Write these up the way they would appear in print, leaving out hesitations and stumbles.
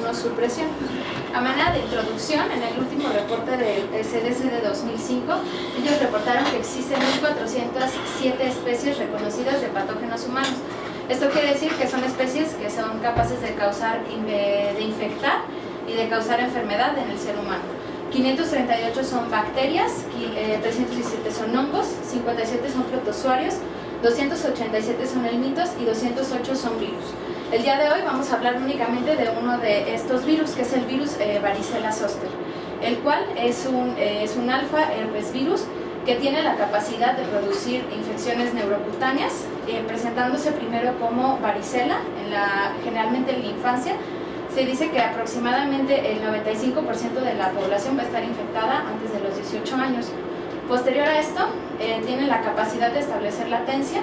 inmunosupresión. A manera de introducción, en el último reporte del CDC de 2005, ellos reportaron que existen 1.407 especies reconocidas de patógenos humanos. Esto quiere decir que son especies que son capaces de de infectar y de causar enfermedad en el ser humano. 538 son bacterias, 317 son hongos, 57 son protozoarios, 287 son helmintos y 208 son virus. El día de hoy vamos a hablar únicamente de uno de estos virus, que es el virus varicela zoster, el cual es un alfa herpes virus que tiene la capacidad de producir infecciones neurocutáneas, presentándose primero como varicela, generalmente en la infancia. Se dice que aproximadamente el 95% de la población va a estar infectada antes de los 18 años. Posterior a esto, tiene la capacidad de establecer latencia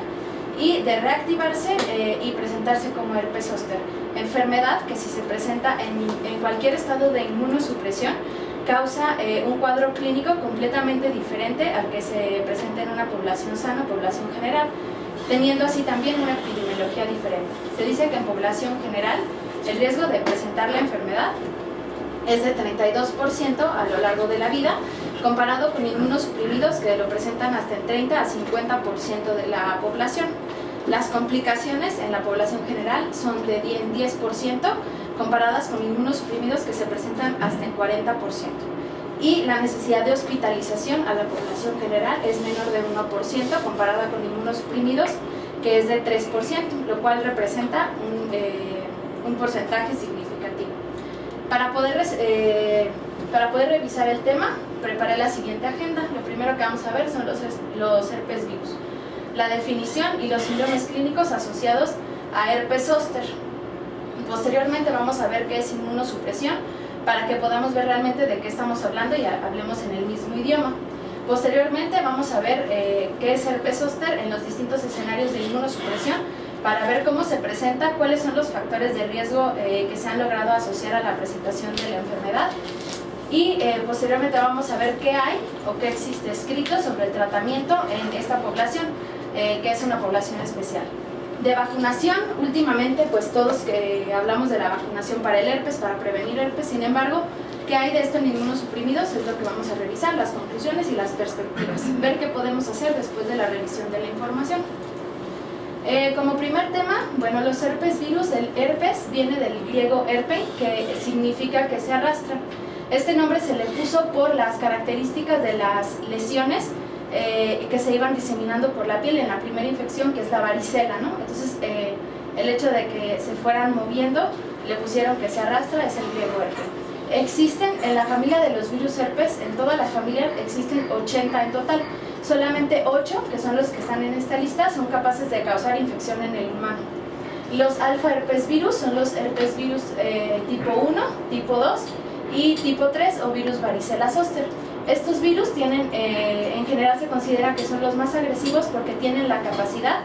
y de reactivarse y presentarse como herpes zóster, enfermedad que si se presenta en cualquier estado de inmunosupresión causa un cuadro clínico completamente diferente al que se presenta en una población sana, población general, teniendo así también una epidemiología diferente. Se dice que en población general el riesgo de presentar la enfermedad es de 32% a lo largo de la vida, comparado con inmunosuprimidos que lo presentan hasta el 30 a 50% de la población. Las complicaciones en la población general son de 10%, comparadas con inmunosuprimidos que se presentan hasta el 40%. Y la necesidad de hospitalización a la población general es menor de 1%, comparada con inmunosuprimidos, que es de 3%, lo cual representa un porcentaje significativo. Para poder revisar el tema, preparé la siguiente agenda. Lo primero que vamos a ver son los herpes virus, la definición y los síndromes clínicos asociados a herpes zóster. Posteriormente vamos a ver qué es inmunosupresión, para que podamos ver realmente de qué estamos hablando y hablemos en el mismo idioma. Posteriormente vamos a ver qué es herpes zóster en los distintos escenarios de inmunosupresión, para ver cómo se presenta, cuáles son los factores de riesgo que se han logrado asociar a la presentación de la enfermedad. Y posteriormente vamos a ver qué hay o qué existe escrito sobre el tratamiento en esta población, que es una población especial. De vacunación, últimamente pues todos que hablamos de la vacunación para el herpes, para prevenir herpes. Sin embargo, ¿qué hay de esto en inmunosuprimidos? Es lo que vamos a revisar, las conclusiones y las perspectivas, ver qué podemos hacer después de la revisión de la información. Como primer tema, bueno, los herpes virus, el herpes viene del griego herpei, que significa que se arrastra. Este nombre se le puso por las características de las lesiones que se iban diseminando por la piel en la primera infección, que es la varicela, ¿no? Entonces, el hecho de que se fueran moviendo, le pusieron que se arrastra, es el griego herpes. Existen en la familia de los virus herpes, en todas las familias existen 80 en total. Solamente 8, que son los que están en esta lista, son capaces de causar infección en el humano. Los alfa herpes virus son los herpes virus tipo 1, tipo 2 y tipo 3 o virus varicela zoster. Estos virus tienen, en general se considera que son los más agresivos porque tienen la capacidad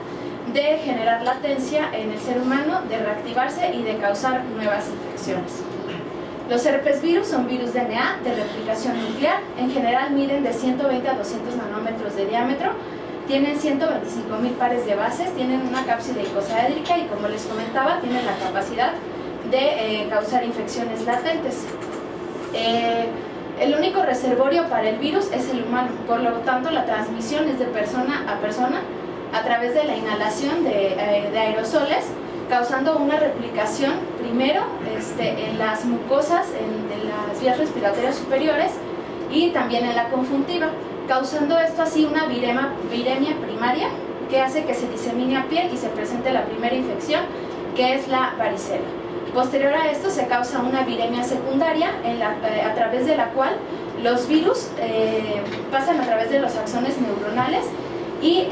de generar latencia en el ser humano, de reactivarse y de causar nuevas infecciones. Los herpes virus son virus DNA de replicación nuclear, en general miden de 120 a 200 nanómetros de diámetro, tienen 125.000 pares de bases, tienen una cápside icosaédrica y, como les comentaba, tienen la capacidad de causar infecciones latentes. El único reservorio para el virus es el humano, por lo tanto la transmisión es de persona a persona a través de la inhalación de aerosoles, causando una replicación primero en las mucosas, en las vías respiratorias superiores y también en la conjuntiva, causando esto así una viremia primaria que hace que se disemine a piel y se presente la primera infección, que es la varicela. Posterior a esto se causa una viremia secundaria a través de la cual los virus pasan a través de los axones neuronales y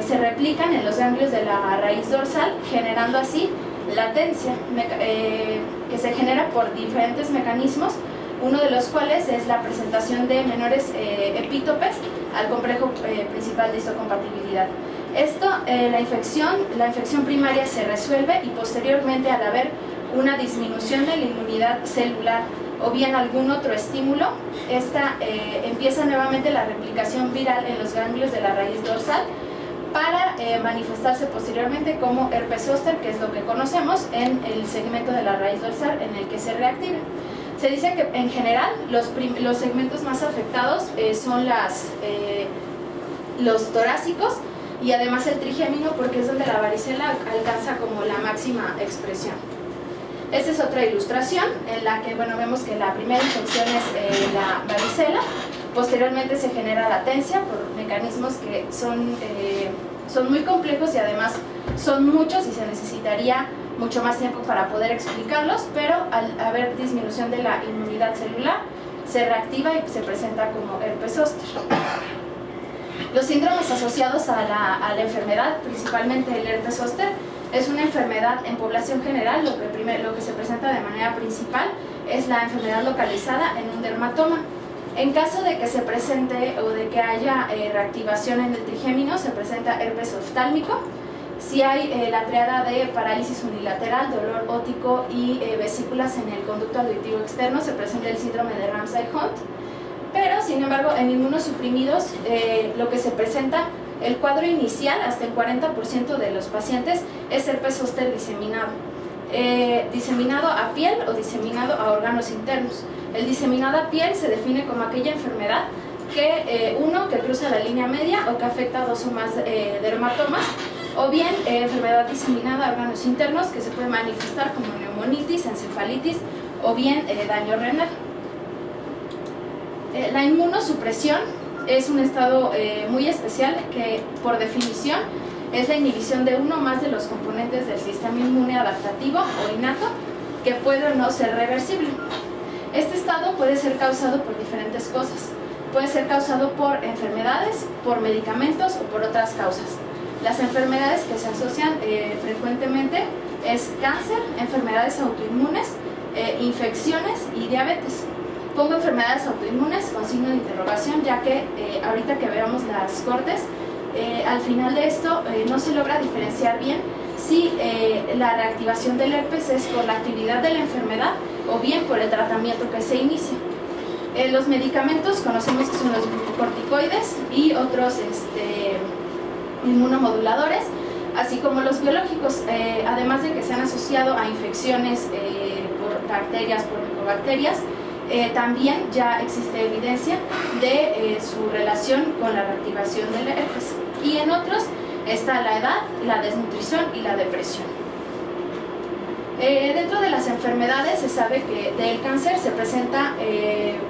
se replican en los ganglios de la raíz dorsal, generando así latencia que se genera por diferentes mecanismos, uno de los cuales es la presentación de menores epítopes al complejo principal de histocompatibilidad. La infección primaria se resuelve y posteriormente, al haber una disminución de la inmunidad celular o bien algún otro estímulo, empieza nuevamente la replicación viral en los ganglios de la raíz dorsal para manifestarse posteriormente como herpes zóster, que es lo que conocemos en el segmento de la raíz dorsal en el que se reactive. Se dice que en general los segmentos más afectados son los torácicos y además el trigémino, porque es donde la varicela alcanza como la máxima expresión. Esta es otra ilustración en la que vemos que la primera infección es la varicela, posteriormente se genera latencia por mecanismos que son muy complejos y además son muchos y se necesitaría mucho más tiempo para poder explicarlos, pero al haber disminución de la inmunidad celular se reactiva y se presenta como herpes zóster. Los síndromes asociados a la enfermedad, principalmente el herpes zóster, es una enfermedad en población general. Lo que se presenta de manera principal es la enfermedad localizada en un dermatoma. En caso de que se presente o de que haya reactivación en el trigémino, se presenta herpes oftálmico. Si hay la triada de parálisis unilateral, dolor óptico y vesículas en el conducto auditivo externo, se presenta el síndrome de Ramsay-Hunt. Pero, sin embargo, en inmunosuprimidos, lo que se presenta, el cuadro inicial, hasta el 40% de los pacientes, es herpes zóster diseminado. Diseminado a piel o diseminado a órganos internos. El diseminado a piel se define como aquella enfermedad que cruza la línea media o que afecta a 2 o más dermatomas, o bien enfermedad diseminada a órganos internos que se puede manifestar como neumonitis, encefalitis o bien daño renal. La inmunosupresión es un estado muy especial que, por definición, es la inhibición de uno o más de los componentes del sistema inmune adaptativo o innato que puede o no ser reversible. Este estado puede ser causado por diferentes cosas. Puede ser causado por enfermedades, por medicamentos o por otras causas. Las enfermedades que se asocian frecuentemente es cáncer, enfermedades autoinmunes, infecciones y diabetes. Pongo enfermedades autoinmunes con signo de interrogación, ya que ahorita que veamos las cortes, al final de esto no se logra diferenciar bien si la reactivación del herpes es por la actividad de la enfermedad o bien por el tratamiento que se inicia. Los medicamentos conocemos que son los glucocorticoides y otros inmunomoduladores, así como los biológicos, además de que se han asociado a infecciones por bacterias, por micobacterias. También ya existe evidencia de su relación con la reactivación del herpes. Y en otros está la edad, la desnutrición y la depresión. Dentro de las enfermedades se sabe que del cáncer se presenta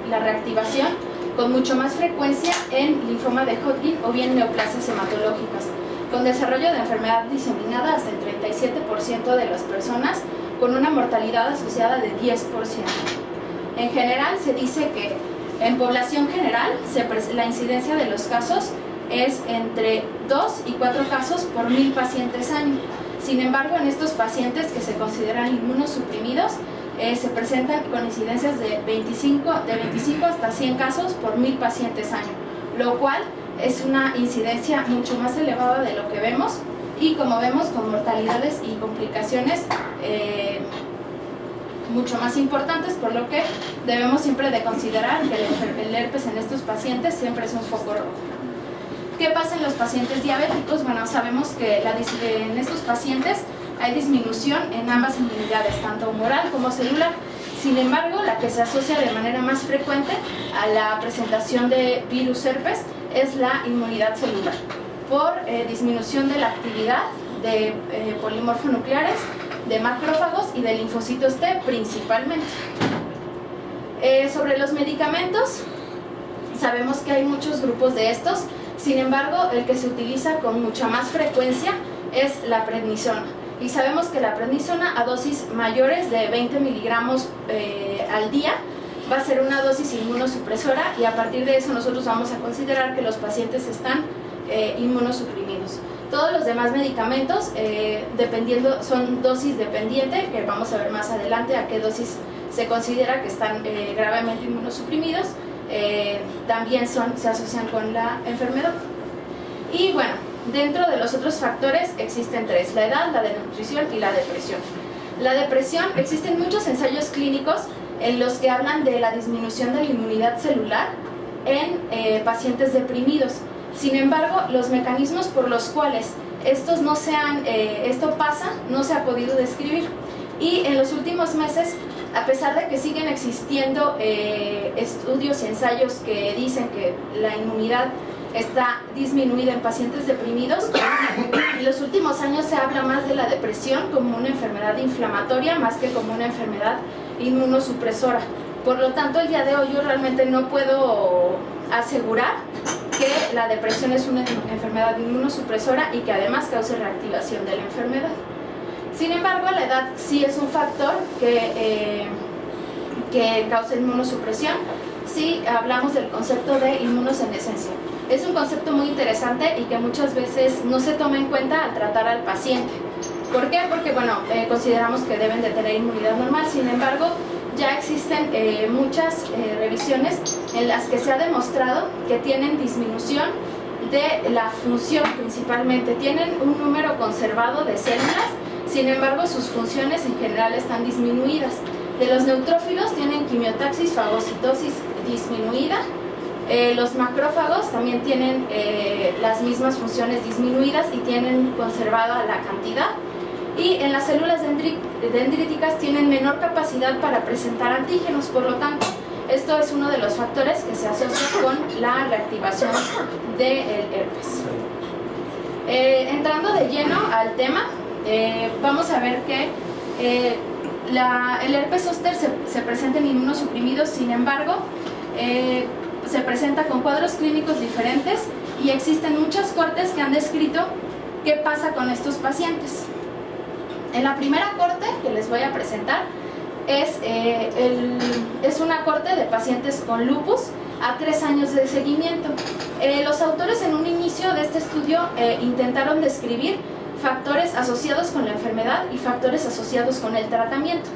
la reactivación con mucho más frecuencia en linfoma de Hodgkin o bien neoplasias hematológicas, con desarrollo de enfermedad diseminada hasta el 37% de las personas, con una mortalidad asociada de 10%. En general se dice que en población general la incidencia de los casos es entre 2 y 4 casos por 1000 pacientes año. Sin embargo, en estos pacientes que se consideran inmunosuprimidos se presentan con incidencias de 25 hasta 100 casos por 1000 pacientes año, lo cual es una incidencia mucho más elevada de lo que vemos y, como vemos, con mortalidades y complicaciones mucho más importantes, por lo que debemos siempre de considerar que el herpes en estos pacientes siempre es un foco rojo. ¿Qué pasa en los pacientes diabéticos? Bueno, sabemos que en estos pacientes hay disminución en ambas inmunidades, tanto humoral como celular. Sin embargo, la que se asocia de manera más frecuente a la presentación de virus herpes es la inmunidad celular, por disminución de la actividad de polimorfonucleares, de macrófagos y de linfocitos T principalmente. Sobre los medicamentos, sabemos que hay muchos grupos de estos. Sin embargo, el que se utiliza con mucha más frecuencia es la prednisona. Y sabemos que la prednisona a dosis mayores de 20 miligramos al día va a ser una dosis inmunosupresora, y a partir de eso nosotros vamos a considerar que los pacientes están inmunosuprimidos. Todos los demás medicamentos, son dosis dependiente, que vamos a ver más adelante a qué dosis se considera que están gravemente inmunosuprimidos. También se asocian con la enfermedad. Y bueno, dentro de los otros factores existen 3: la edad, la desnutrición y la depresión. La depresión, existen muchos ensayos clínicos en los que hablan de la disminución de la inmunidad celular en pacientes deprimidos. Sin embargo, los mecanismos por los cuales esto pasa, no se ha podido describir. Y en los últimos meses, a pesar de que siguen existiendo estudios y ensayos que dicen que la inmunidad está disminuida en pacientes deprimidos, en los últimos años se habla más de la depresión como una enfermedad inflamatoria más que como una enfermedad inmunosupresora. Por lo tanto, el día de hoy yo realmente no puedo asegurar que la depresión es una enfermedad inmunosupresora y que además cause reactivación de la enfermedad. Sin embargo, la edad sí es un factor que causa inmunosupresión si hablamos del concepto de inmunosenescencia. Es un concepto muy interesante y que muchas veces no se toma en cuenta al tratar al paciente. ¿Por qué? Porque consideramos que deben de tener inmunidad normal. Sin embargo, ya existen muchas revisiones en las que se ha demostrado que tienen disminución de la función principalmente. Tienen un número conservado de células, sin embargo sus funciones en general están disminuidas. De los neutrófilos tienen quimiotaxis, fagocitosis disminuida. Los macrófagos también tienen las mismas funciones disminuidas y tienen conservada la cantidad. Y en las células dendríticas tienen menor capacidad para presentar antígenos, por lo tanto, esto es uno de los factores que se asocia con la reactivación del herpes. Entrando de lleno al tema, vamos a ver que el herpes zóster se presenta en inmunosuprimidos, sin embargo, se presenta con cuadros clínicos diferentes y existen muchas cortes que han descrito qué pasa con estos pacientes. En la primera corte que les voy a presentar es una corte de pacientes con lupus a 3 años de seguimiento. Los autores en un inicio de este estudio intentaron describir factores asociados con la enfermedad y factores asociados con el tratamiento.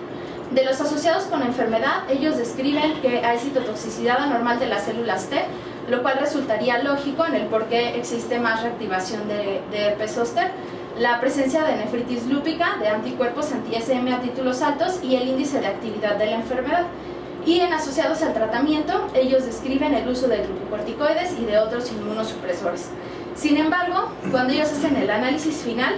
De los asociados con la enfermedad, ellos describen que hay citotoxicidad anormal de las células T, lo cual resultaría lógico en el por qué existe más reactivación de herpes zóster, la presencia de nefritis lúpica, de anticuerpos anti-SM a títulos altos y el índice de actividad de la enfermedad. Y en asociados al tratamiento, ellos describen el uso de glucocorticoides y de otros inmunosupresores. Sin embargo, cuando ellos hacen el análisis final,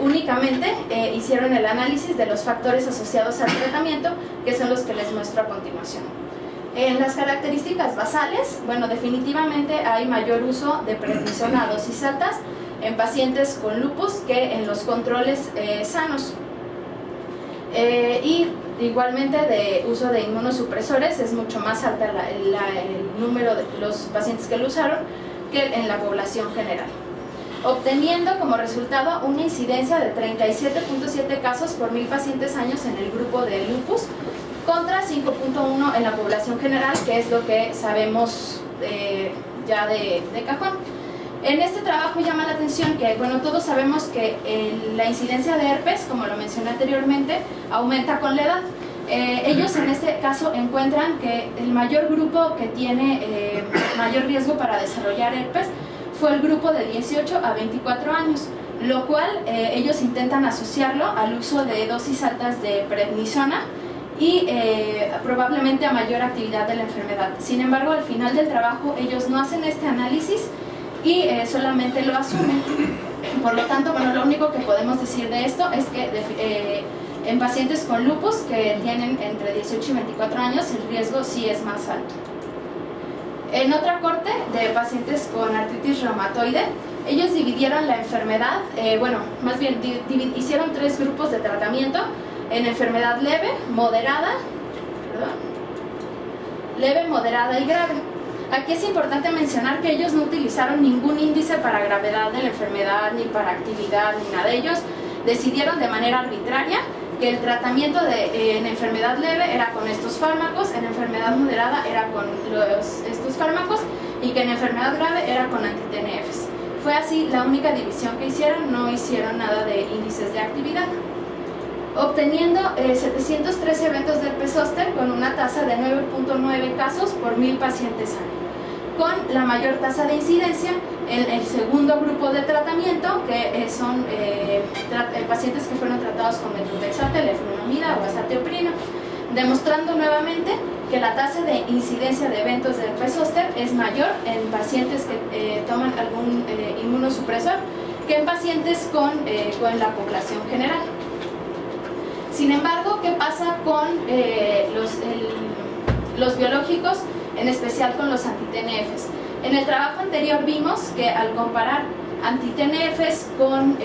únicamente hicieron el análisis de los factores asociados al tratamiento, que son los que les muestro a continuación. En las características basales, definitivamente hay mayor uso de prednisona a dosis altas en pacientes con lupus que en los controles sanos. Y igualmente de uso de inmunosupresores es mucho más alta el número de los pacientes que lo usaron que en la población general, obteniendo como resultado una incidencia de 37.7 casos por 1000 pacientes años en el grupo de lupus contra 5.1 en la población general, que es lo que sabemos ya de cajón. En este trabajo llama la atención que, todos sabemos que la incidencia de herpes, como lo mencioné anteriormente, aumenta con la edad. Ellos en este caso encuentran que el mayor grupo que tiene mayor riesgo para desarrollar herpes fue el grupo de 18 a 24 años, lo cual ellos intentan asociarlo al uso de dosis altas de prednisona y probablemente a mayor actividad de la enfermedad. Sin embargo, al final del trabajo ellos no hacen este análisis y solamente lo asumen. Por lo tanto, lo único que podemos decir de esto es que en pacientes con lupus que tienen entre 18 y 24 años, el riesgo sí es más alto. En otra corte de pacientes con artritis reumatoide, ellos dividieron la enfermedad, más bien hicieron 3 grupos de tratamiento en enfermedad leve, moderada y grave. Aquí es importante mencionar que ellos no utilizaron ningún índice para gravedad de la enfermedad, ni para actividad, ni nada de ellos. Decidieron de manera arbitraria que el tratamiento en enfermedad leve era con estos fármacos, en enfermedad moderada era con estos fármacos y que en enfermedad grave era con anti-TNFs. Fue así la única división que hicieron, no hicieron nada de índices de actividad, obteniendo 713 eventos de herpes zóster con una tasa de 9.9 casos por 1000 pacientes año, con la mayor tasa de incidencia en el segundo grupo de tratamiento, que son pacientes que fueron tratados con methotrexate, leflunomida o azathioprina, demostrando nuevamente que la tasa de incidencia de eventos de herpes zóster es mayor en pacientes que toman algún inmunosupresor que en pacientes con la población general. Sin embargo, ¿qué pasa con los biológicos, en especial con los anti-TNFs? En el trabajo anterior vimos que al comparar anti-TNFs con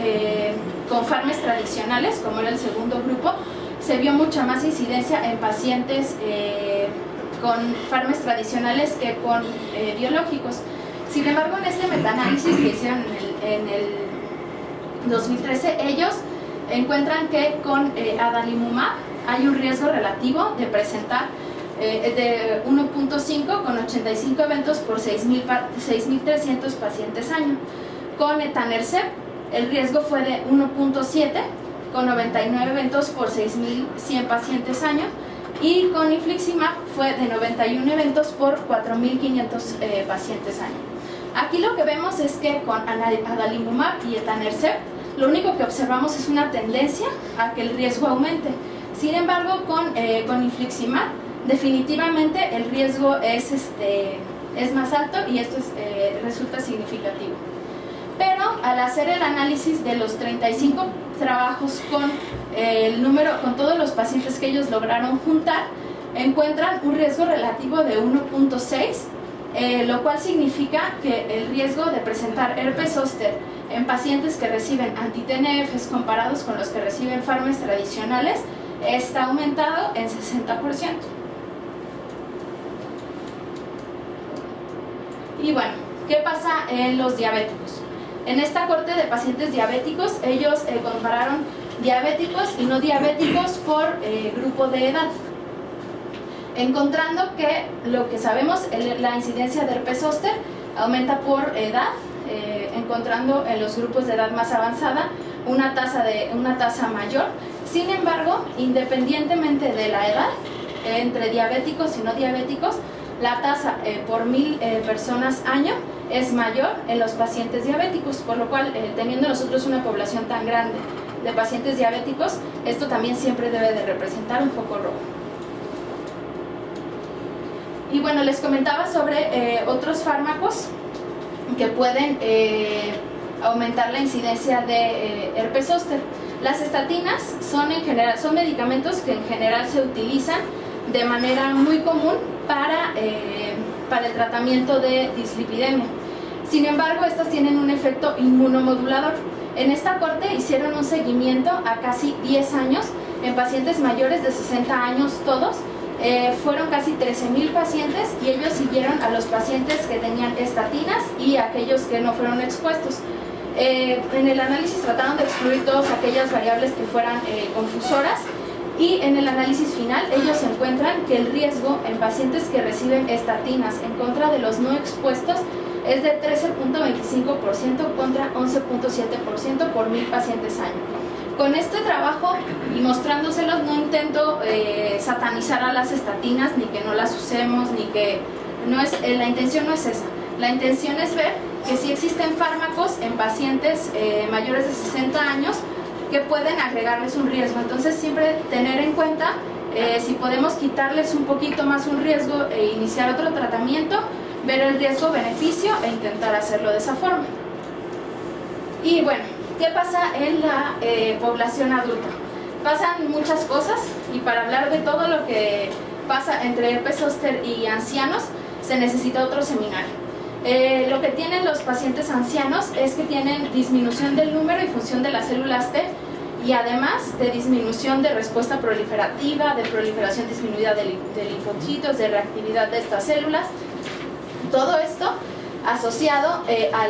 fármacos tradicionales, como era el segundo grupo, se vio mucha más incidencia en pacientes con fármacos tradicionales que con biológicos. Sin embargo, en este metaanálisis que hicieron en el 2013, ellos encuentran que con adalimumab hay un riesgo relativo de presentar de 1.5 con 85 eventos por 6.300 pacientes año. Con etanercept el riesgo fue de 1.7 con 99 eventos por 6.100 pacientes año, y con infliximab fue de 91 eventos por 4.500 pacientes año. Aquí lo que vemos es que con adalimumab y etanercept lo único que observamos es una tendencia a que el riesgo aumente. Sin embargo, con infliximab definitivamente el riesgo es más alto, y esto resulta significativo. Pero al hacer el análisis de los 35 trabajos con todos los pacientes que ellos lograron juntar, encuentran un riesgo relativo de 1.6, lo cual significa que el riesgo de presentar herpes zóster en pacientes que reciben anti-TNFs comparados con los que reciben fármacos tradicionales está aumentado en 60%. Y bueno, ¿qué pasa en los diabéticos? En esta corte de pacientes diabéticos, ellos compararon diabéticos y no diabéticos por grupo de edad, encontrando que lo que sabemos, la incidencia de herpes zóster aumenta por edad, encontrando en los grupos de edad más avanzada una tasa mayor. Sin embargo, independientemente de la edad, entre diabéticos y no diabéticos, la tasa por 1000 personas año es mayor en los pacientes diabéticos, por lo cual, teniendo nosotros una población tan grande de pacientes diabéticos, esto también siempre debe de representar un foco rojo. Y bueno, les comentaba sobre otros fármacos que pueden aumentar la incidencia de herpes zóster. Las estatinas son medicamentos que en general se utilizan de manera muy común para el tratamiento de dislipidemia. Sin embargo, estas tienen un efecto inmunomodulador. En esta corte hicieron un seguimiento a casi 10 años en pacientes mayores de 60 años todos. Fueron casi 13.000 pacientes, y ellos siguieron a los pacientes que tenían estatinas y a aquellos que no fueron expuestos. En el análisis trataron de excluir todas aquellas variables que fueran confusoras, y en el análisis final ellos encuentran que el riesgo en pacientes que reciben estatinas en contra de los no expuestos es de 13.25% contra 11.7% por 1000 pacientes año. Con este trabajo y mostrándoselos, no intento satanizar a las estatinas, ni que no las usemos, ni que la intención no es esa. La intención es ver que sí existen fármacos en pacientes mayores de 60 años que pueden agregarles un riesgo. Entonces, siempre tener en cuenta si podemos quitarles un poquito más un riesgo e iniciar otro tratamiento, ver el riesgo-beneficio e intentar hacerlo de esa forma. Y bueno, ¿qué pasa en la población adulta? Pasan muchas cosas, y para hablar de todo lo que pasa entre herpes zóster y ancianos se necesita otro seminario. Lo que tienen los pacientes ancianos es que tienen disminución del número y función de las células T, y además de disminución de respuesta proliferativa, de proliferación disminuida de linfocitos, de reactividad de estas células. Todo esto asociado a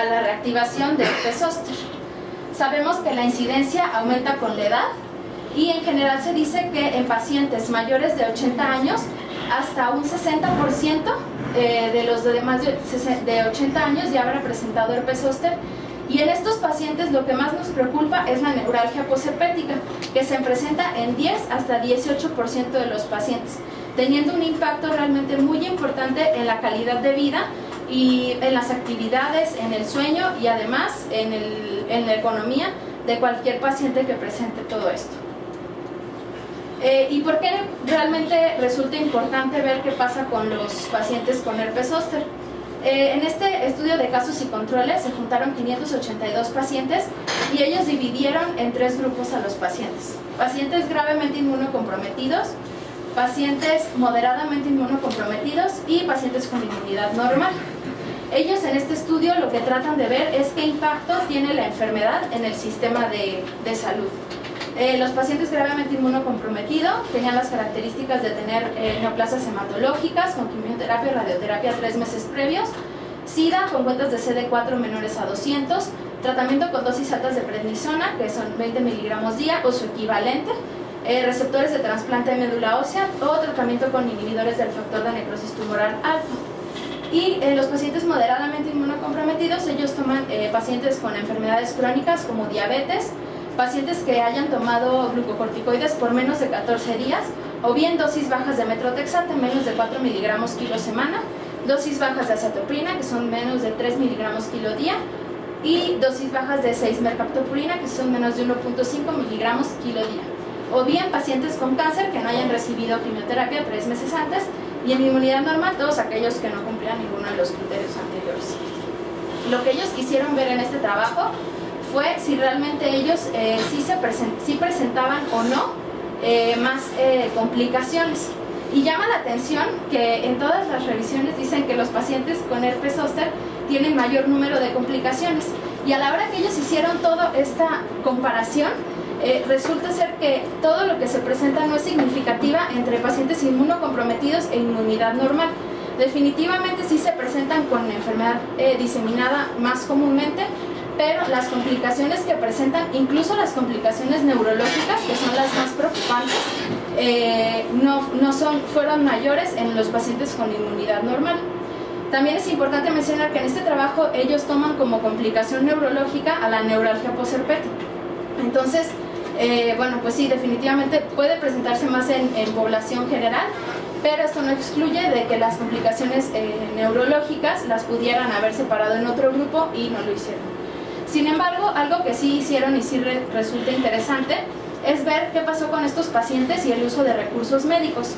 la reactivación de herpes zóster. Sabemos que la incidencia aumenta con la edad, y en general se dice que en pacientes mayores de 80 años hasta un 60% de los de más de 80 años ya habrá presentado herpes zóster. Y en estos pacientes lo que más nos preocupa es la neuralgia posherpética, que se presenta en 10 hasta 18% de los pacientes, teniendo un impacto realmente muy importante en la calidad de vida y en las actividades, en el sueño, y además en la economía de cualquier paciente que presente todo esto. ¿Y por qué realmente resulta importante ver qué pasa con los pacientes con herpes zóster? En este estudio de casos y controles se juntaron 582 pacientes y ellos dividieron en 3 grupos a los pacientes. Pacientes gravemente inmunocomprometidos, pacientes moderadamente inmunocomprometidos y pacientes con inmunidad normal. Ellos en este estudio lo que tratan de ver es qué impacto tiene la enfermedad en el sistema de salud. Los pacientes gravemente inmunocomprometidos tenían las características de tener neoplasias hematológicas con quimioterapia y radioterapia 3 meses previos, SIDA con cuentas de CD4 menores a 200, tratamiento con dosis altas de prednisona, que son 20 miligramos día o su equivalente, receptores de trasplante de médula ósea o tratamiento con inhibidores del factor de necrosis tumoral alfa. Y los pacientes moderadamente inmunocomprometidos, ellos toman pacientes con enfermedades crónicas como diabetes, pacientes que hayan tomado glucocorticoides por menos de 14 días o bien dosis bajas de metrotexate, menos de 4 miligramos kilo semana, dosis bajas de azatoprina, que son menos de 3 miligramos kilo día, y dosis bajas de 6-mercaptopurina, que son menos de 1.5 miligramos kilo día. O bien pacientes con cáncer que no hayan recibido quimioterapia 3 meses antes, y en inmunidad normal todos aquellos que no cumplían ninguno de los criterios anteriores. Lo que ellos quisieron ver en este trabajo fue si realmente ellos sí presentaban o no más complicaciones. Y llama la atención que en todas las revisiones dicen que los pacientes con herpes zóster tienen mayor número de complicaciones. Y a la hora que ellos hicieron toda esta comparación, resulta ser que todo lo que se presenta no es significativa entre pacientes inmunocomprometidos e inmunidad normal. Definitivamente sí se presentan con enfermedad diseminada más comúnmente, pero las complicaciones que presentan, incluso las complicaciones neurológicas, que son las más preocupantes, fueron mayores en los pacientes con inmunidad normal. También es importante mencionar que en este trabajo ellos toman como complicación neurológica a la neuralgia posherpética. Entonces, bueno, pues sí, definitivamente puede presentarse más en población general, pero esto no excluye de que las complicaciones neurológicas las pudieran haber separado en otro grupo y no lo hicieron. Sin embargo, algo que sí hicieron y sí resulta interesante es ver qué pasó con estos pacientes y el uso de recursos médicos.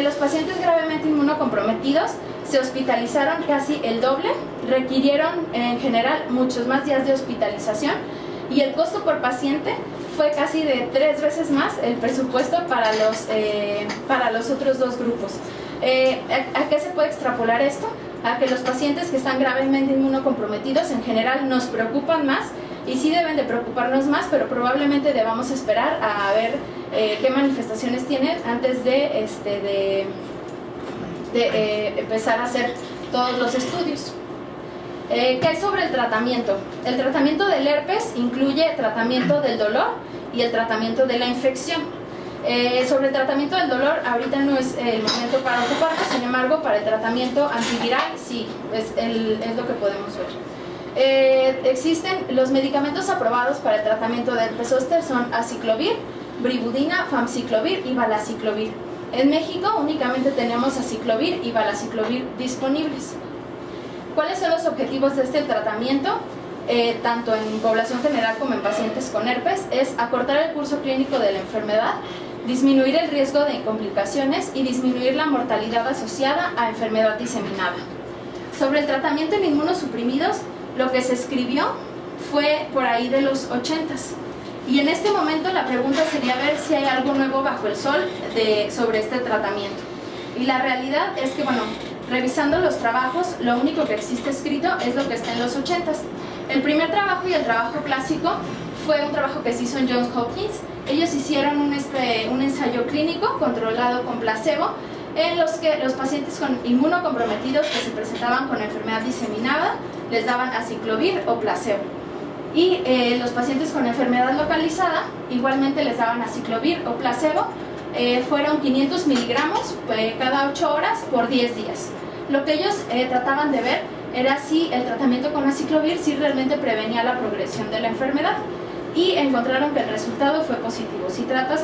Los pacientes gravemente inmunocomprometidos se hospitalizaron casi el doble, requirieron en general muchos más días de hospitalización y el costo por paciente fue casi de 3 veces más el presupuesto para los otros 2 grupos. ¿A qué se puede extrapolar esto? A que los pacientes que están gravemente inmunocomprometidos en general nos preocupan más y sí deben de preocuparnos más, pero probablemente debamos esperar a ver qué manifestaciones tienen antes de empezar a hacer todos los estudios. ¿Qué hay sobre el tratamiento? El tratamiento del herpes incluye el tratamiento del dolor y el tratamiento de la infección. Sobre el tratamiento del dolor, ahorita no es el momento para ocuparnos, sin embargo, para el tratamiento antiviral, sí, es lo que podemos ver. Existen los medicamentos aprobados para el tratamiento del herpes zóster, son aciclovir, bribudina, famciclovir y valaciclovir. En México únicamente tenemos aciclovir y valaciclovir disponibles. ¿Cuáles son los objetivos de este tratamiento? Tanto en población general como en pacientes con herpes, es acortar el curso clínico de la enfermedad, disminuir el riesgo de complicaciones y disminuir la mortalidad asociada a enfermedad diseminada. Sobre el tratamiento en inmunosuprimidos, lo que se escribió fue por ahí de los 80s. Y en este momento la pregunta sería ver si hay algo nuevo bajo el sol sobre este tratamiento. Y la realidad es que, bueno, revisando los trabajos, lo único que existe escrito es lo que está en los 80s. El primer trabajo y el trabajo clásico fue un trabajo que se hizo en Johns Hopkins. Ellos hicieron un ensayo clínico controlado con placebo, en los que los pacientes con inmunocomprometidos que se presentaban con enfermedad diseminada les daban aciclovir o placebo. Y los pacientes con enfermedad localizada igualmente les daban aciclovir o placebo. Fueron 500 miligramos cada 8 horas por 10 días. Lo que ellos trataban de ver era si el tratamiento con aciclovir sí realmente prevenía la progresión de la enfermedad, y encontraron que el resultado fue positivo. Si tratas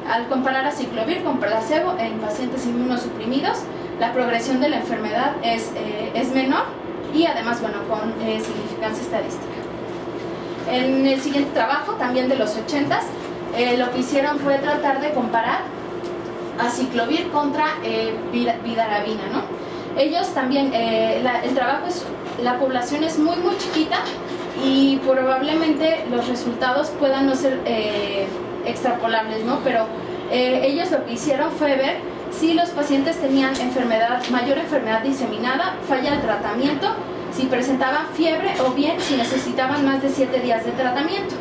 al comparar aciclovir con placebo en pacientes inmunosuprimidos, la progresión de la enfermedad es menor y además, bueno, con significancia estadística. En el siguiente trabajo, también de los 80s, lo que hicieron fue tratar de comparar aciclovir contra vidarabina, ¿no? Ellos también, el trabajo la población es muy chiquita y probablemente los resultados puedan no ser extrapolables, ¿no? Pero ellos lo que hicieron fue ver si los pacientes tenían mayor enfermedad diseminada, falla al tratamiento, si presentaban fiebre o bien si necesitaban más de 7 días de tratamiento.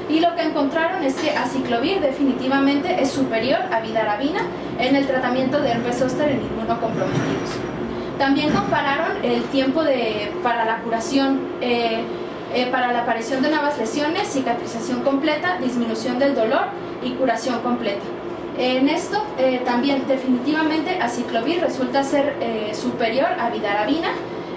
Y lo que encontraron es que aciclovir definitivamente es superior a vidarabina en el tratamiento de herpes zóster en inmunocomprometidos. También compararon el tiempo para la curación, para la aparición de nuevas lesiones, cicatrización completa, disminución del dolor y curación completa. En esto también definitivamente aciclovir resulta ser superior a vidarabina,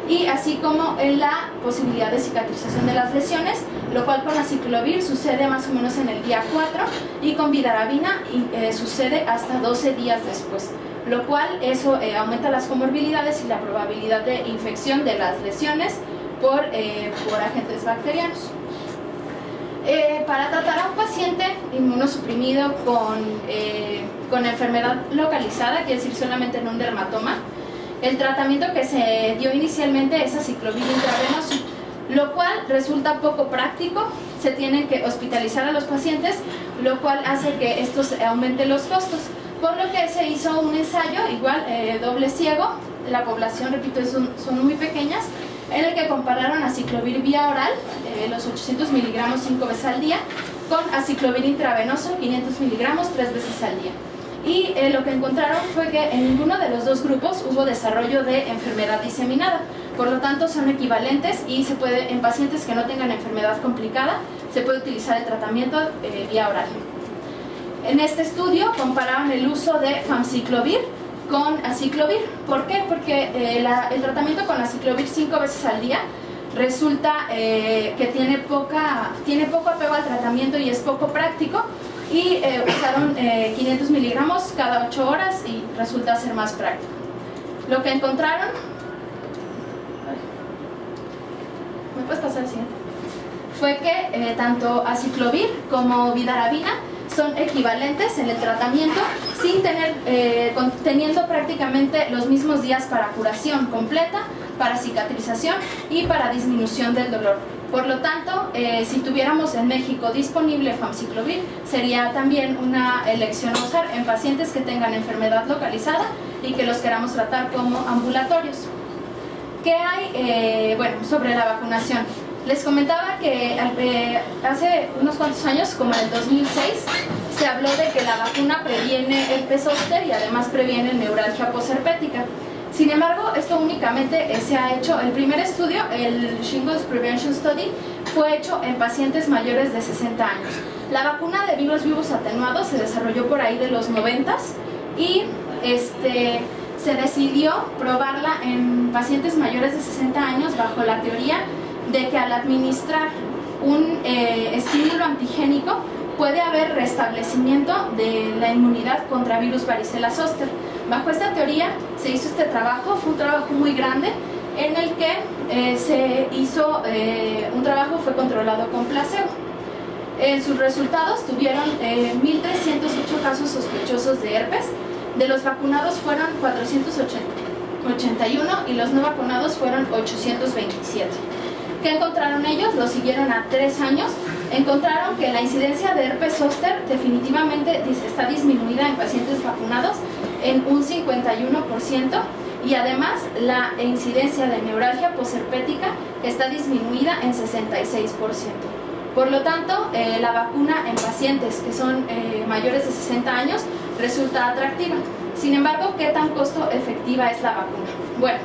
y así como en la posibilidad de cicatrización de las lesiones, lo cual con aciclovir sucede más o menos en el día 4 y con vidarabina sucede hasta 12 días después, lo cual eso aumenta las comorbilidades y la probabilidad de infección de las lesiones por agentes bacterianos. Para tratar a un paciente inmunosuprimido con enfermedad localizada, quiere decir solamente en un dermatoma, el tratamiento que se dio inicialmente es aciclovir intravenoso, lo cual resulta poco práctico. Se tienen que hospitalizar a los pacientes, lo cual hace que estos aumenten los costos, por lo que se hizo un ensayo, igual doble ciego, la población, repito, son muy pequeñas, en el que compararon aciclovir vía oral, los 800 miligramos 5 veces al día, con aciclovir intravenoso 500 miligramos 3 veces al día. Y lo que encontraron fue que en ninguno de los dos grupos hubo desarrollo de enfermedad diseminada, por lo tanto son equivalentes y en pacientes que no tengan enfermedad complicada se puede utilizar el tratamiento vía oral. En este estudio compararon el uso de famciclovir con aciclovir. ¿Por qué? Porque el tratamiento con aciclovir 5 veces al día resulta que tiene poco apego al tratamiento y es poco práctico, y usaron 500 miligramos cada 8 horas y resulta ser más práctico. Lo que encontraron, ¿me puedes pasar al siguiente? Fue que tanto aciclovir como vidarabina son equivalentes en el tratamiento, teniendo prácticamente los mismos días para curación completa, para cicatrización y para disminución del dolor. Por lo tanto, si tuviéramos en México disponible famciclovir, sería también una elección a usar en pacientes que tengan enfermedad localizada y que los queramos tratar como ambulatorios. ¿Qué hay sobre la vacunación? Les comentaba que hace unos cuantos años, como en el 2006, se habló de que la vacuna previene herpes zóster y además previene neuralgia posherpética. Sin embargo, esto únicamente se ha hecho, el primer estudio, el Shingles Prevention Study, fue hecho en pacientes mayores de 60 años. La vacuna de virus vivos atenuados se desarrolló por ahí de los 90s y se decidió probarla en pacientes mayores de 60 años bajo la teoría de que al administrar un estímulo antigénico puede haber restablecimiento de la inmunidad contra virus varicela zoster. Bajo esta teoría se hizo este trabajo, fue un trabajo muy grande en el que se hizo un trabajo, fue controlado con placebo. En sus resultados tuvieron 1.308 casos sospechosos de herpes, de los vacunados fueron 481 y los no vacunados fueron 827. ¿Qué encontraron ellos? Lo siguieron a 3 años. Encontraron que la incidencia de herpes zóster definitivamente está disminuida en pacientes vacunados en un 51% y además la incidencia de neuralgia posherpética está disminuida en 66%. Por lo tanto, la vacuna en pacientes que son mayores de 60 años resulta atractiva. Sin embargo, ¿qué tan costo efectiva es la vacuna? Bueno,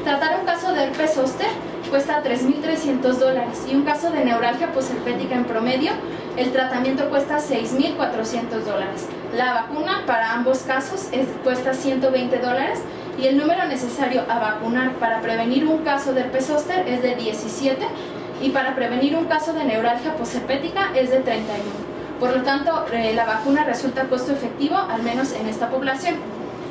tratar un caso de herpes zóster cuesta $3.300 y un caso de neuralgia posherpética en promedio, el tratamiento cuesta $6.400. La vacuna para ambos casos cuesta $120 y el número necesario a vacunar para prevenir un caso de herpes zóster es de 17 y para prevenir un caso de neuralgia posherpética es de 31. Por lo tanto, la vacuna resulta costo efectivo, al menos en esta población.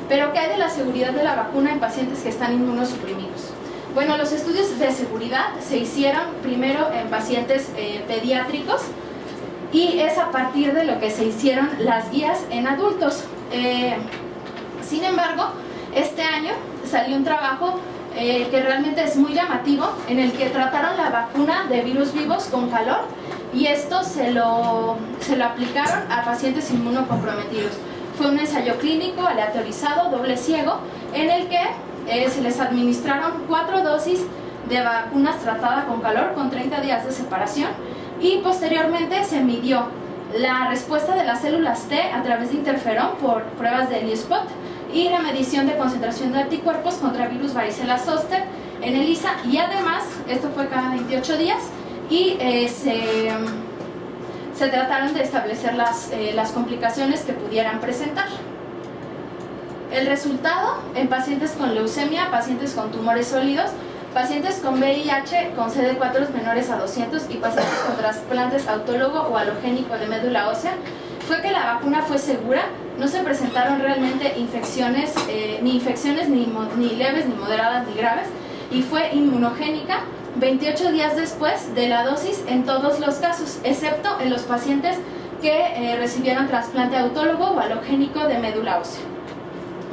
Pero ¿qué hay de la seguridad de la vacuna en pacientes que están inmunosuprimidos? Bueno, los estudios de seguridad se hicieron primero en pacientes pediátricos y es a partir de lo que se hicieron las guías en adultos. Sin embargo, Este año salió un trabajo que realmente es muy llamativo, en el que trataron la vacuna de virus vivos con calor y esto se lo aplicaron a pacientes inmunocomprometidos. Fue un ensayo clínico aleatorizado, doble ciego, en el que se les administraron 4 dosis de vacunas tratadas con calor con 30 días de separación y posteriormente se midió la respuesta de las células T a través de interferón por pruebas de ELISpot y la medición de concentración de anticuerpos contra virus varicela zoster en ELISA, y además, esto fue cada 28 días, y se trataron de establecer las complicaciones que pudieran presentar. El resultado en pacientes con leucemia, pacientes con tumores sólidos, pacientes con VIH con CD4 menores a 200 y pacientes con trasplantes autólogo o halogénico de médula ósea fue que la vacuna fue segura, no se presentaron realmente infecciones ni leves, ni moderadas, ni graves, y fue inmunogénica 28 días después de la dosis en todos los casos, excepto en los pacientes que recibieron trasplante autólogo o halogénico de médula ósea.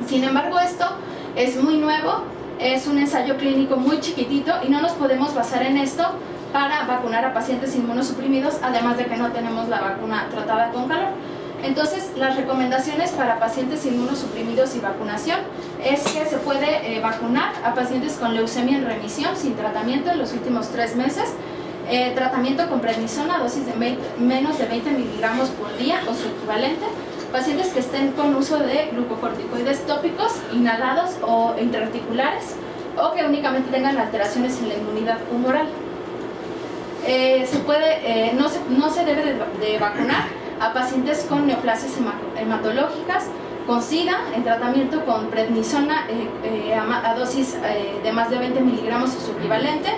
Sin embargo, esto es muy nuevo, es un ensayo clínico muy chiquitito y no nos podemos basar en esto para vacunar a pacientes inmunosuprimidos, además de que no tenemos la vacuna tratada con calor. Entonces, las recomendaciones para pacientes inmunosuprimidos y vacunación es que se puede vacunar a pacientes con leucemia en remisión sin tratamiento en los últimos 3 meses, tratamiento con prednisona, dosis de menos de 20 miligramos por día o su equivalente, pacientes que estén con uso de glucocorticoides tópicos, inhalados o intraarticulares, o que únicamente tengan alteraciones en la inmunidad humoral. No se debe de vacunar a pacientes con neoplasias hematológicas, con SIDA, en tratamiento con prednisona a dosis de más de 20 miligramos o su equivalente,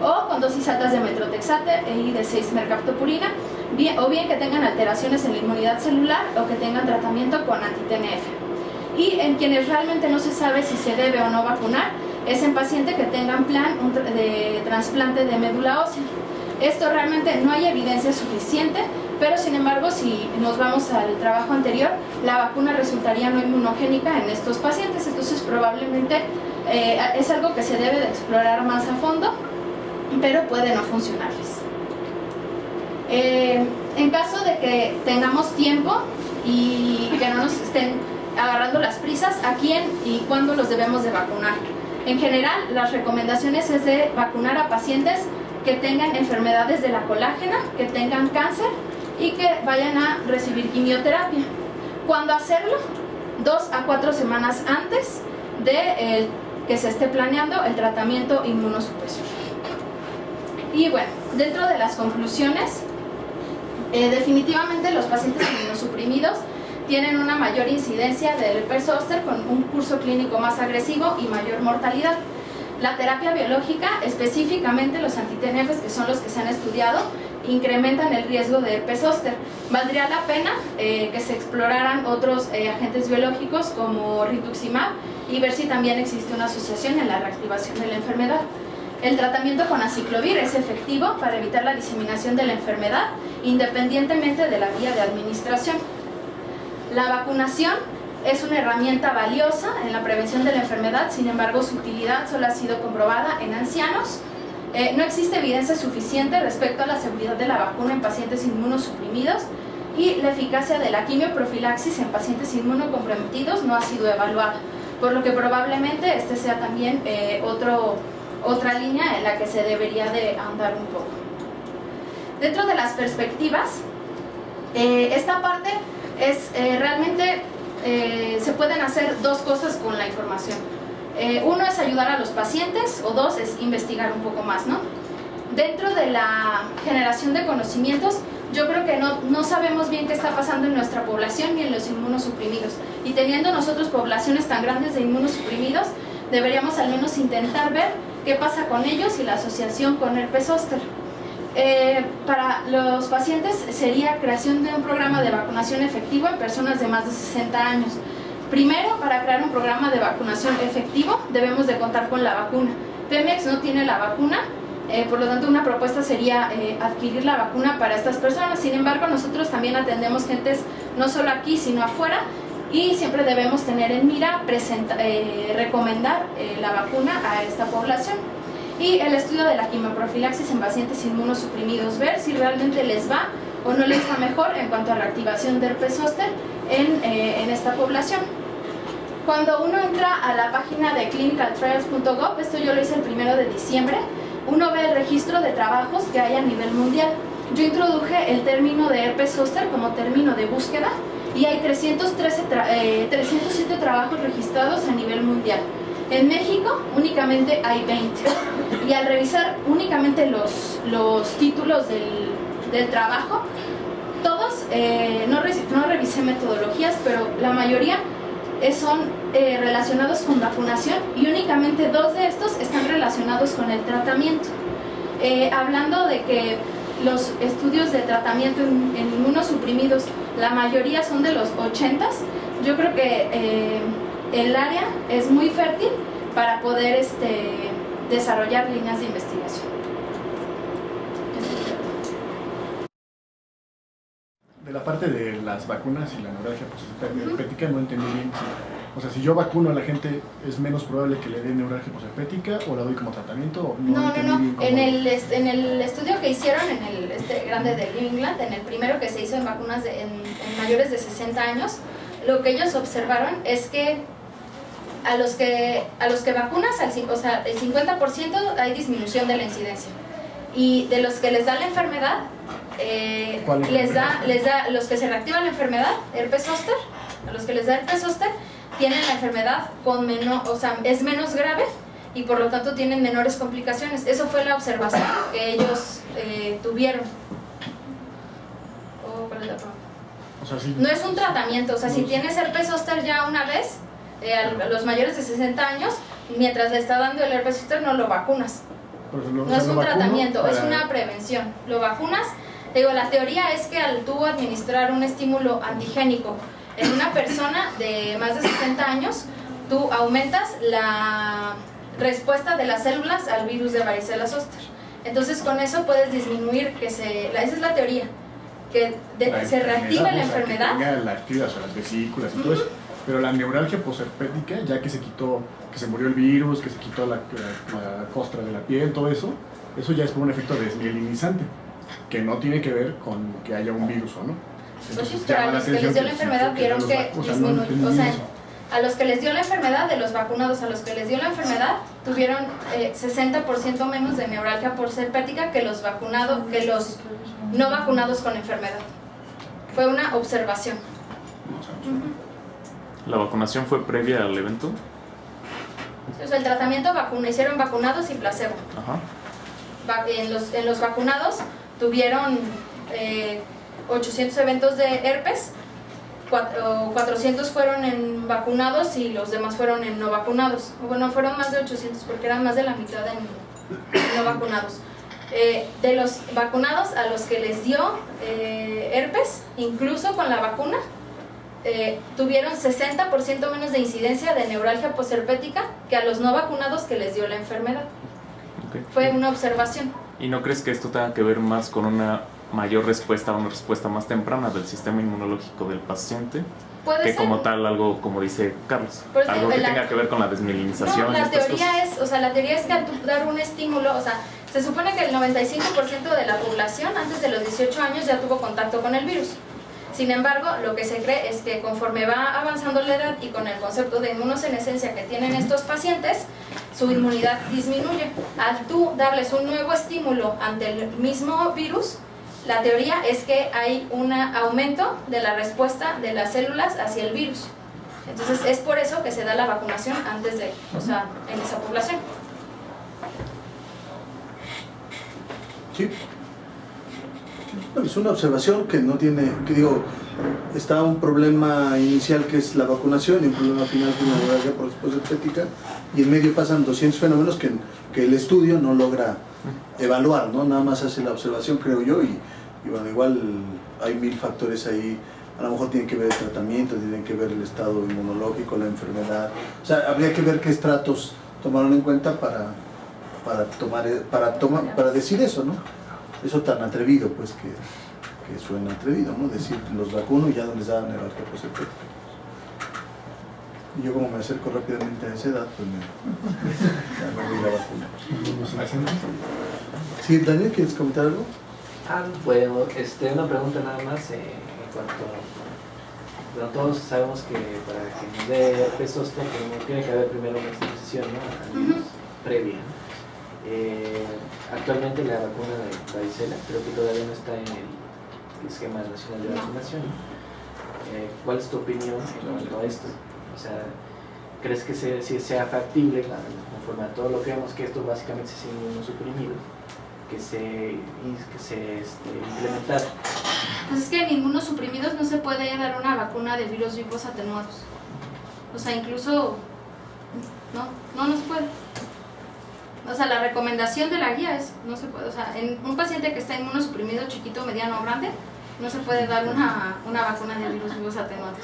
o con dosis altas de metrotexate y de 6 mercaptopurina, o bien que tengan alteraciones en la inmunidad celular o que tengan tratamiento con anti-TNF. Y en quienes realmente no se sabe si se debe o no vacunar es en pacientes que tengan plan de trasplante de médula ósea. Esto realmente no hay evidencia suficiente, pero sin embargo, si nos vamos al trabajo anterior, la vacuna resultaría no inmunogénica en estos pacientes, entonces probablemente es algo que se debe de explorar más a fondo, pero puede no funcionarles. En caso de que tengamos tiempo y que no nos estén agarrando las prisas, ¿a quién y cuándo los debemos de vacunar? En general, las recomendaciones es de vacunar a pacientes que tengan enfermedades de la colágena, que tengan cáncer y que vayan a recibir quimioterapia. ¿Cuándo hacerlo? 2 a 4 semanas antes de que se esté planeando el tratamiento inmunosupresor. Y bueno, dentro de las conclusiones, definitivamente los pacientes inmunosuprimidos tienen una mayor incidencia del herpes zóster con un curso clínico más agresivo y mayor mortalidad. La terapia biológica, específicamente los anti-TNFs, que son los que se han estudiado, incrementan el riesgo de herpes zóster. Valdría la pena que se exploraran otros agentes biológicos como rituximab y ver si también existe una asociación en la reactivación de la enfermedad. El tratamiento con aciclovir es efectivo para evitar la diseminación de la enfermedad, independientemente de la vía de administración. La vacunación es una herramienta valiosa en la prevención de la enfermedad, sin embargo su utilidad solo ha sido comprobada en ancianos. No existe evidencia suficiente respecto a la seguridad de la vacuna en pacientes inmunosuprimidos y la eficacia de la quimioprofilaxis en pacientes inmunocomprometidos no ha sido evaluada, por lo que probablemente este sea también otra línea en la que se debería de ahondar un poco. Dentro de las perspectivas, esta parte es realmente se pueden hacer 2 cosas con la información. Uno es ayudar a los pacientes, o 2 es investigar un poco más, ¿no? Dentro de la generación de conocimientos, yo creo que no sabemos bien qué está pasando en nuestra población ni en los inmunosuprimidos. Y teniendo nosotros poblaciones tan grandes de inmunosuprimidos, deberíamos al menos intentar ver qué pasa con ellos y la asociación con herpes zóster. Para los pacientes sería creación de un programa de vacunación efectivo en personas de más de 60 años. Primero, para crear un programa de vacunación efectivo, debemos de contar con la vacuna. Pemex no tiene la vacuna, por lo tanto una propuesta sería adquirir la vacuna para estas personas. Sin embargo, nosotros también atendemos gentes no solo aquí, sino afuera, y siempre debemos tener en mira recomendar la vacuna a esta población. Y el estudio de la quimioprofilaxis en pacientes inmunosuprimidos, ver si realmente les va o no les va mejor en cuanto a la activación de herpes zóster en esta población. Cuando uno entra a la página de clinicaltrials.gov, esto yo lo hice el 1 de diciembre, uno ve el registro de trabajos que hay a nivel mundial. Yo introduje el término de herpes zóster como término de búsqueda y hay 307 trabajos registrados a nivel mundial. En México únicamente hay 20 y al revisar únicamente los títulos del trabajo, todos, no revisé metodologías, pero la mayoría son relacionados con vacunación y únicamente 2 de estos están relacionados con el tratamiento. Hablando de que los estudios de tratamiento en inmunosuprimidos, la mayoría son de los 80s, yo creo que el área es muy fértil para poder desarrollar líneas de investigación. De la parte de las vacunas y la neuralgia posherpética no entendí bien. O sea, si yo vacuno a la gente, ¿es menos probable que le dé neuralgia posherpética o la doy como tratamiento? No. En el estudio que hicieron en el grande de New England, en el primero que se hizo en vacunas en mayores de 60 años, lo que ellos observaron es que a los que vacunas, o sea, el 50% hay disminución de la incidencia. Y de los que les da la enfermedad, les da los que se reactiva la enfermedad, herpes zóster, a los que les da herpes zóster tienen la enfermedad con menor, o sea, es menos grave y por lo tanto tienen menores complicaciones. Eso fue la observación que ellos tuvieron. ¿Cuál es la pregunta? O sea, sí, no es un tratamiento, o sea, si tienes herpes zóster ya una vez, a los mayores de 60 años, mientras le está dando el herpes zóster no lo vacunas. No es un tratamiento, es una prevención. Lo vacunas. Digo, la teoría es que al tú administrar un estímulo antigénico en una persona de más de 60 años, tú aumentas la respuesta de las células al virus de varicela zóster. Entonces con eso puedes disminuir esa es la teoría, que se reactive la enfermedad. Que tenga la actividad, las vesículas y todo eso. Pero la neuralgia posherpética, ya que se murió el virus, que se quitó la costra de la piel, todo eso ya es por un efecto desmielinizante, que no tiene que ver con que haya un virus o no. Pues sí, pero a los que les dio la enfermedad vieron que disminuyó, o sea, a los que les dio la enfermedad, de los vacunados a los que les dio la enfermedad, tuvieron 60% menos de neuralgia posherpética que los no vacunados con enfermedad. Fue una observación. ¿La vacunación fue previa al evento? O sea, el tratamiento hicieron vacunados y placebo. Ajá. En los vacunados tuvieron 800 eventos de herpes, 400 fueron en vacunados y los demás fueron en no vacunados. Bueno, fueron más de 800 porque eran más de la mitad en no vacunados. De los vacunados a los que les dio herpes, incluso con la vacuna, tuvieron 60% menos de incidencia de neuralgia posherpética que a los no vacunados que les dio la enfermedad. Okay. Fue una observación. ¿Y no crees que esto tenga que ver más con una mayor respuesta, una respuesta más temprana del sistema inmunológico del paciente? Puede que ser. Como tal, algo como dice Carlos, Pues algo que tenga que ver con la desmielinización. No, la teoría es que al dar un estímulo, o sea, se supone que el 95% de la población antes de los 18 años ya tuvo contacto con el virus. Sin embargo, lo que se cree es que conforme va avanzando la edad y con el concepto de inmunosenescencia que tienen estos pacientes, su inmunidad disminuye. Al tú darles un nuevo estímulo ante el mismo virus, la teoría es que hay un aumento de la respuesta de las células hacia el virus. Entonces es por eso que se da la vacunación antes en esa población. Sí. Es una observación que no tiene, está un problema inicial que es la vacunación y un problema final que es la neuralgia posherpética, y en medio pasan 200 fenómenos que el estudio no logra evaluar, ¿no? Nada más hace la observación, creo yo, y bueno, igual hay 1000 factores ahí. A lo mejor tienen que ver el tratamiento, tienen que ver el estado inmunológico, la enfermedad. O sea, habría que ver qué estratos tomaron en cuenta para decir eso, ¿no? Eso tan atrevido, pues, que suena atrevido, ¿no? Decir, los vacuno y ya no les da neuralgia posherpética. Y yo como me acerco rápidamente a esa edad, pues me doy la vacuna. Sí, Daniel, ¿quieres comentar algo? Bueno, una pregunta nada más en cuanto bueno, todos sabemos que para que nos dé herpes zóster tiene que haber primero una exposición, ¿no? Al virus previa. Actualmente la vacuna de varicela creo que todavía no está en el esquema nacional de vacunación. ¿Cuál es tu opinión en cuanto a esto? O sea, ¿crees que si sea factible, conforme a todo lo que vemos, que esto básicamente es inmunosuprimido, que se implementar? Pues es que en inmunosuprimidos no se puede dar una vacuna de virus vivos atenuados. O sea, incluso no se puede. O sea, la recomendación de la guía es, no se puede, o sea, en un paciente que está inmunosuprimido chiquito, mediano o grande, no se puede dar una vacuna de virus vivos atenuados.